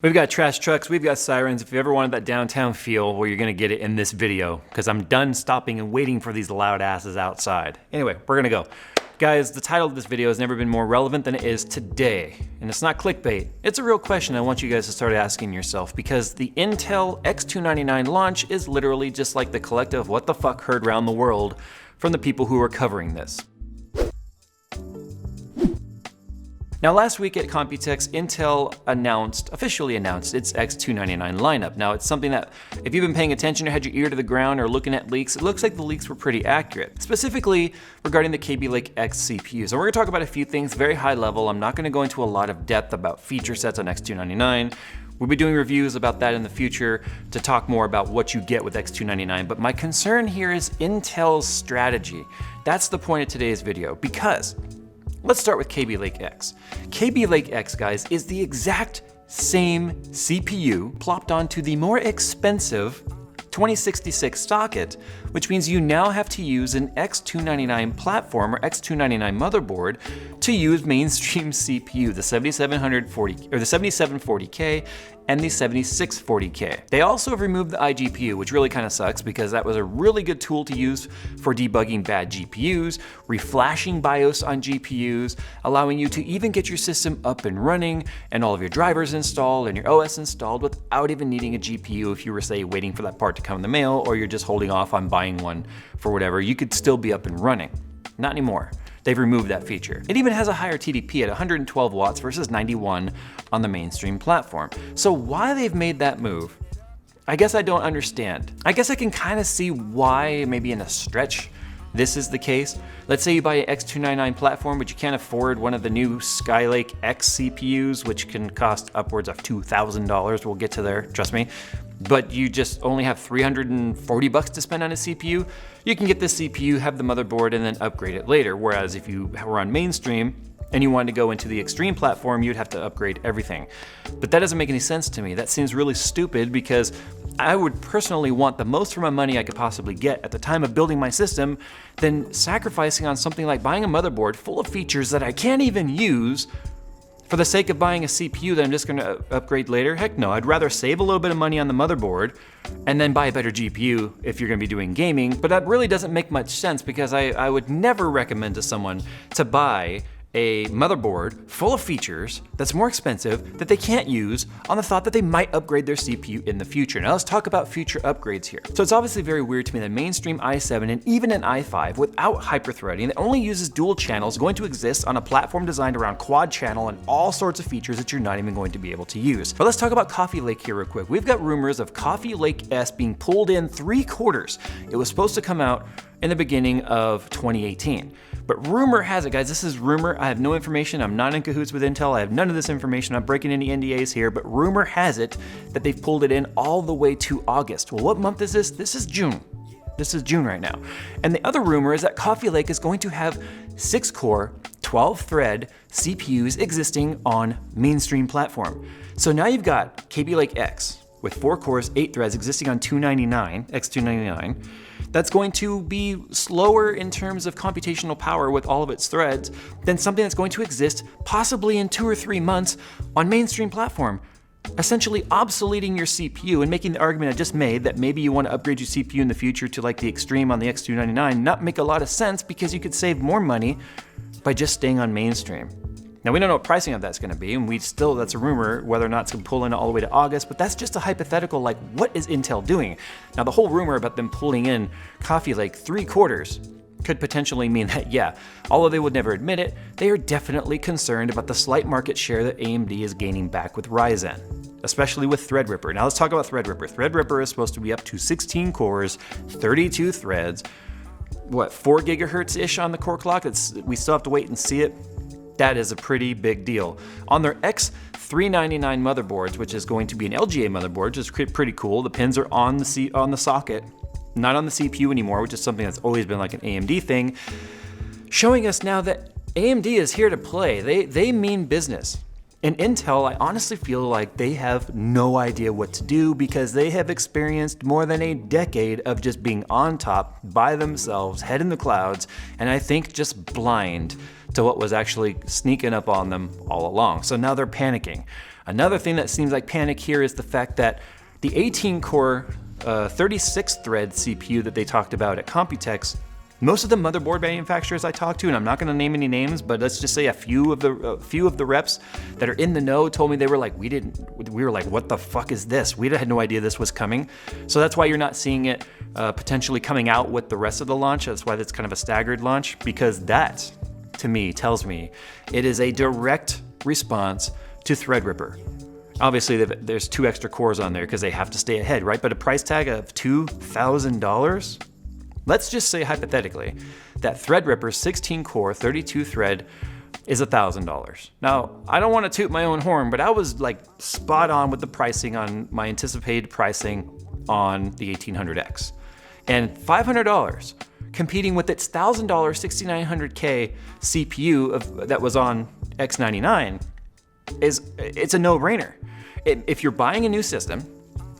We've got trash trucks, we've got sirens. If you ever wanted that downtown feel, well, you're gonna get it in this video because I'm done stopping and waiting for these loud asses outside. Anyway, we're gonna go. Guys, the title of this video has never been more relevant than it is today. And it's not clickbait. It's a real question I want you guys to start asking yourself because the Intel X299 launch is literally just like the collective what the fuck heard around the world from the people who are covering this. Now last week at Computex, Intel officially announced its X299 lineup. Now it's something that, if you've been paying attention or had your ear to the ground or looking at leaks, it looks like the leaks were pretty accurate. Specifically regarding the Kaby Lake-X CPUs. And we're gonna talk about a few things very high level. I'm not gonna go into a lot of depth about feature sets on X299. We'll be doing reviews about that in the future to talk more about what you get with X299, but my concern here is Intel's strategy. That's the point of today's video, because let's start with Kaby Lake-X. Kaby Lake-X, guys, is the exact same CPU plopped onto the more expensive 2066 socket, which means you now have to use an X299 platform or X299 motherboard to use mainstream CPU, the 7740 or the 7740K and the 7640K. They also have removed the iGPU, which really kind of sucks because that was a really good tool to use for debugging bad GPUs, reflashing BIOS on GPUs, allowing you to even get your system up and running and all of your drivers installed and your OS installed without even needing a GPU. If you were, say, waiting for that part to come in the mail or you're just holding off on buying one for whatever, you could still be up and running. Not anymore. They've removed that feature. It even has a higher TDP at 112 watts versus 91 on the mainstream platform. So why they've made that move, I guess I don't understand. I guess I can kind of see why, maybe in a stretch, this is the case. Let's say you buy an X299 platform, but you can't afford one of the new Skylake X CPUs, which can cost upwards of $2,000. We'll get to there, trust me. But you just only have $340 to spend on a CPU, you can get this CPU, have the motherboard, and then upgrade it later. Whereas if you were on mainstream and you wanted to go into the extreme platform, you'd have to upgrade everything. But that doesn't make any sense to me. That seems really stupid because I would personally want the most for my money I could possibly get at the time of building my system than sacrificing on something like buying a motherboard full of features that I can't even use for the sake of buying a CPU that I'm just gonna upgrade later. Heck no, I'd rather save a little bit of money on the motherboard and then buy a better GPU if you're gonna be doing gaming. But that really doesn't make much sense because I would never recommend to someone to buy a motherboard full of features that's more expensive that they can't use on the thought that they might upgrade their CPU in the future. Now let's talk about future upgrades here. So it's obviously very weird to me that mainstream i7 and even an i5 without hyperthreading that only uses dual channels is going to exist on a platform designed around quad channel and all sorts of features that you're not even going to be able to use. But let's talk about Coffee Lake here real quick. We've got rumors of Coffee Lake-S being pulled in 3/4. It was supposed to come out in the beginning of 2018. But rumor has it, guys, this is rumor. I have no information. I'm not in cahoots with Intel. I have none of this information. I'm breaking any NDAs here, but rumor has it that they've pulled it in all the way to August. Well, what month is this? This is June. This is June right now. And the other rumor is that Coffee Lake is going to have 6-core, 12-thread CPUs existing on mainstream platform. So now you've got Kaby Lake-X with 4 cores, 8 threads existing on X299. That's going to be slower in terms of computational power with all of its threads than something that's going to exist possibly in 2 or 3 months on mainstream platform, essentially obsoleting your CPU and making the argument I just made that maybe you want to upgrade your CPU in the future to like the extreme on the X299 not make a lot of sense because you could save more money by just staying on mainstream. Now we don't know what pricing of that's gonna be, and that's a rumor whether or not it's gonna pull in all the way to August, but that's just a hypothetical, like what is Intel doing? Now the whole rumor about them pulling in Coffee Lake 3/4 could potentially mean that, yeah, although they would never admit it, they are definitely concerned about the slight market share that AMD is gaining back with Ryzen, especially with Threadripper. Now let's talk about Threadripper. Threadripper is supposed to be up to 16 cores, 32 threads, 4 gigahertz-ish on the core clock? We still have to wait and see it. That is a pretty big deal. On their X399 motherboards, which is going to be an LGA motherboard, which is pretty cool. The pins are on the socket, not on the CPU anymore, which is something that's always been like an AMD thing, showing us now that AMD is here to play. They mean business. And Intel, I honestly feel like they have no idea what to do because they have experienced more than a decade of just being on top by themselves, head in the clouds, and I think just blind to what was actually sneaking up on them all along. So now they're panicking. Another thing that seems like panic here is the fact that the 18-core 36-thread CPU that they talked about at Computex, most of the motherboard manufacturers I talked to, and I'm not going to name any names, but let's just say a few of the reps that are in the know told me they were like, we were like, what the fuck is this? We had no idea this was coming. So that's why you're not seeing it potentially coming out with the rest of the launch. That's why it's kind of a staggered launch, because that, to me, tells me it is a direct response to Threadripper. Obviously, there's 2 extra cores on there because they have to stay ahead, right? But a price tag of $2,000? Let's just say hypothetically that Threadripper's 16-core, 32-thread is $1,000. Now, I don't want to toot my own horn, but I was like spot on with the pricing on my anticipated pricing on the 1800X. And $500 competing with its $1,000 6900K CPU that was on X99 it's a no-brainer. If you're buying a new system,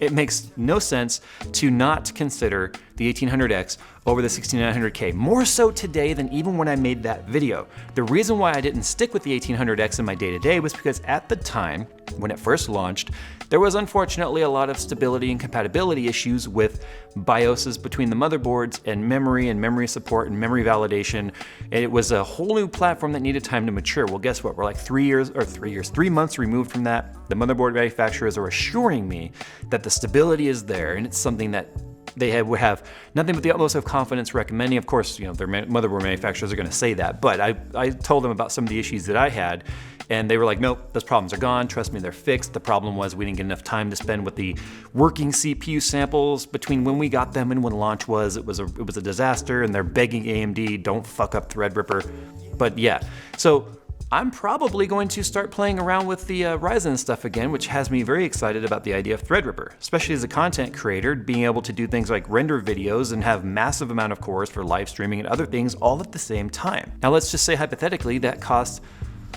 it makes no sense to not consider the 1800X over the 6900K, more so today than even when I made that video. The reason why I didn't stick with the 1800X in my day-to-day was because at the time, when it first launched, there was unfortunately a lot of stability and compatibility issues with BIOSes between the motherboards and memory support and memory validation. And it was a whole new platform that needed time to mature. Well, guess what? We're like 3 months removed from that. The motherboard manufacturers are assuring me that the stability is there, and it's something that they would have nothing but the utmost of confidence recommending. Of course, their motherboard manufacturers are going to say that, but I told them about some of the issues that I had, and they were like, nope, those problems are gone. Trust me, they're fixed. The problem was we didn't get enough time to spend with the working CPU samples between when we got them and when launch was. It was a disaster, and they're begging AMD, don't fuck up Threadripper. But yeah, so I'm probably going to start playing around with the Ryzen stuff again, which has me very excited about the idea of Threadripper, especially as a content creator, being able to do things like render videos and have massive amount of cores for live streaming and other things all at the same time. Now let's just say hypothetically that costs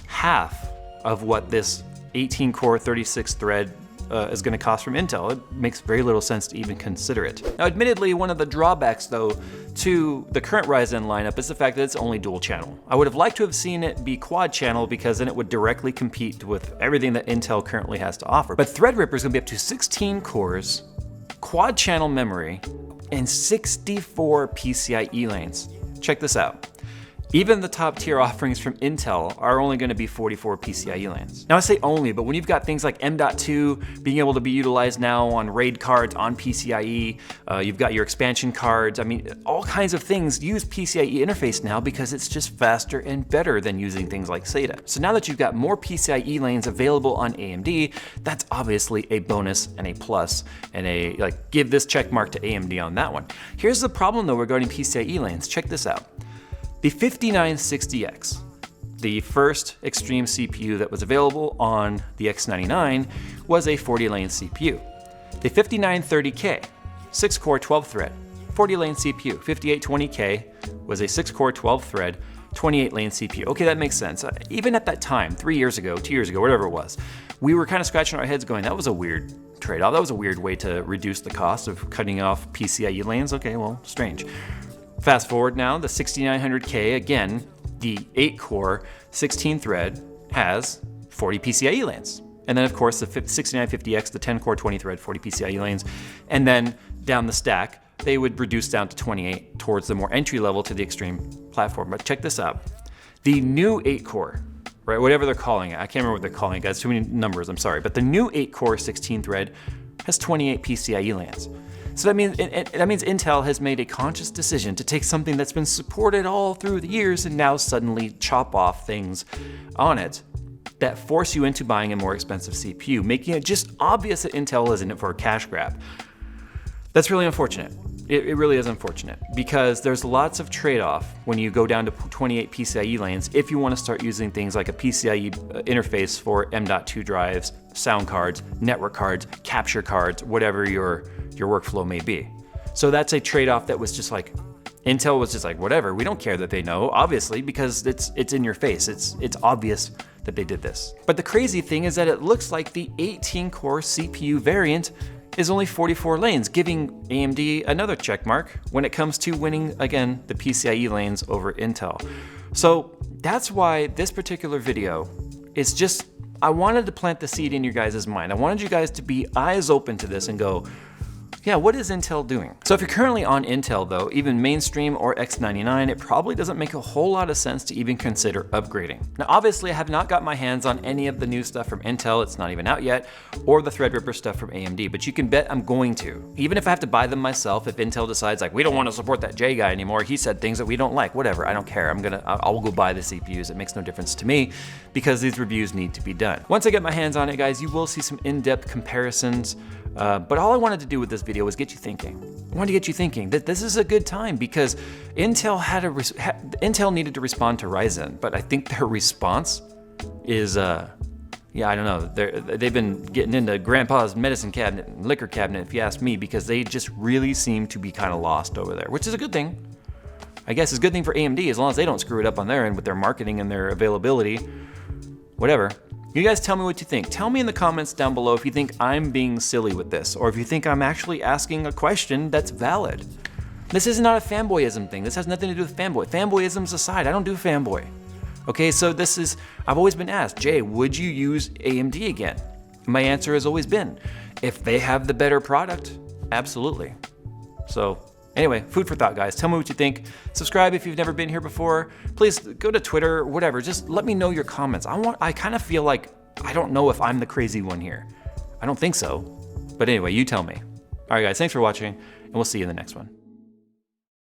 half of what this 18-core 36-thread is going to cost from Intel. It makes very little sense to even consider it. Now, admittedly, one of the drawbacks, though, to the current Ryzen lineup is the fact that it's only dual channel. I would have liked to have seen it be quad channel because then it would directly compete with everything that Intel currently has to offer. But Threadripper is going to be up to 16 cores, quad channel memory, and 64 PCIe lanes. Check this out. Even the top tier offerings from Intel are only going to be 44 PCIe lanes. Now I say only, but when you've got things like M.2 being able to be utilized now on RAID cards on PCIe, you've got your expansion cards, I mean, all kinds of things use PCIe interface now because it's just faster and better than using things like SATA. So now that you've got more PCIe lanes available on AMD, that's obviously a bonus and a plus and give this check mark to AMD on that one. Here's the problem though regarding PCIe lanes. Check this out. The 5960X, the first extreme CPU that was available on the X99, was a 40-lane CPU. The 5930K, 6-core 12-thread, 40-lane CPU. 5820K was a 6-core 12-thread, 28-lane CPU. Okay, that makes sense. Even at that time, 3 years ago, 2 years ago, whatever it was, we were kind of scratching our heads going, that was a weird trade-off. That was a weird way to reduce the cost of cutting off PCIe lanes. Okay, well, strange. Fast forward now, the 6900K, again, the 8-core 16-thread has 40 PCIe lanes. And then of course the 6950X, the 10-core 20-thread, 40 PCIe lanes. And then down the stack, they would reduce down to 28 towards the more entry level to the extreme platform. But check this out. The new 8-core, right, whatever they're calling it, I can't remember what they're calling it, guys, too many numbers, I'm sorry. But the new 8-core 16-thread has 28 PCIe lanes. So that means Intel has made a conscious decision to take something that's been supported all through the years and now suddenly chop off things on it that force you into buying a more expensive CPU, making it just obvious that Intel is in it for a cash grab. That's really unfortunate. It really is unfortunate because there's lots of trade-off when you go down to 28 PCIe lanes if you want to start using things like a PCIe interface for M.2 drives, sound cards, network cards, capture cards, whatever your workflow may be. So that's a trade-off that was just like, Intel was just like, whatever, we don't care that they know, obviously, because it's in your face. It's obvious that they did this. But the crazy thing is that it looks like the 18-core CPU variant is only 44 lanes, giving AMD another check mark when it comes to winning, again, the PCIe lanes over Intel. So that's why this particular video is just I wanted to plant the seed in your guys' mind. I wanted you guys to be eyes open to this and go, yeah, what is Intel doing? So if you're currently on Intel though, even mainstream or X99, it probably doesn't make a whole lot of sense to even consider upgrading. Now obviously I have not got my hands on any of the new stuff from Intel, it's not even out yet, or the Threadripper stuff from AMD, but you can bet I'm going to. Even if I have to buy them myself, if Intel decides like, we don't want to support that Jay guy anymore, he said things that we don't like, whatever, I don't care. I'll go buy the CPUs, it makes no difference to me because these reviews need to be done. Once I get my hands on it guys, you will see some in-depth comparisons. But all I wanted to do with this video was get you thinking. I wanted to get you thinking that this is a good time because Intel needed to respond to Ryzen, but I think their response is, yeah, I don't know. They've been getting into grandpa's medicine cabinet and liquor cabinet, if you ask me, because they just really seem to be kind of lost over there, which is a good thing. I guess it's a good thing for AMD as long as they don't screw it up on their end with their marketing and their availability, whatever. You guys tell me what you think. Tell me in the comments down below if you think I'm being silly with this, or if you think I'm actually asking a question that's valid. This is not a fanboyism thing. This has nothing to do with fanboy. Fanboyism's aside, I don't do fanboy. Okay, so this is, I've always been asked, Jay, would you use AMD again? My answer has always been, if they have the better product, absolutely. So anyway, food for thought, guys. Tell me what you think. Subscribe if you've never been here before. Please go to Twitter, whatever. Just let me know your comments. I kind of feel like I don't know if I'm the crazy one here. I don't think so. But anyway, you tell me. All right, guys, thanks for watching, and we'll see you in the next one.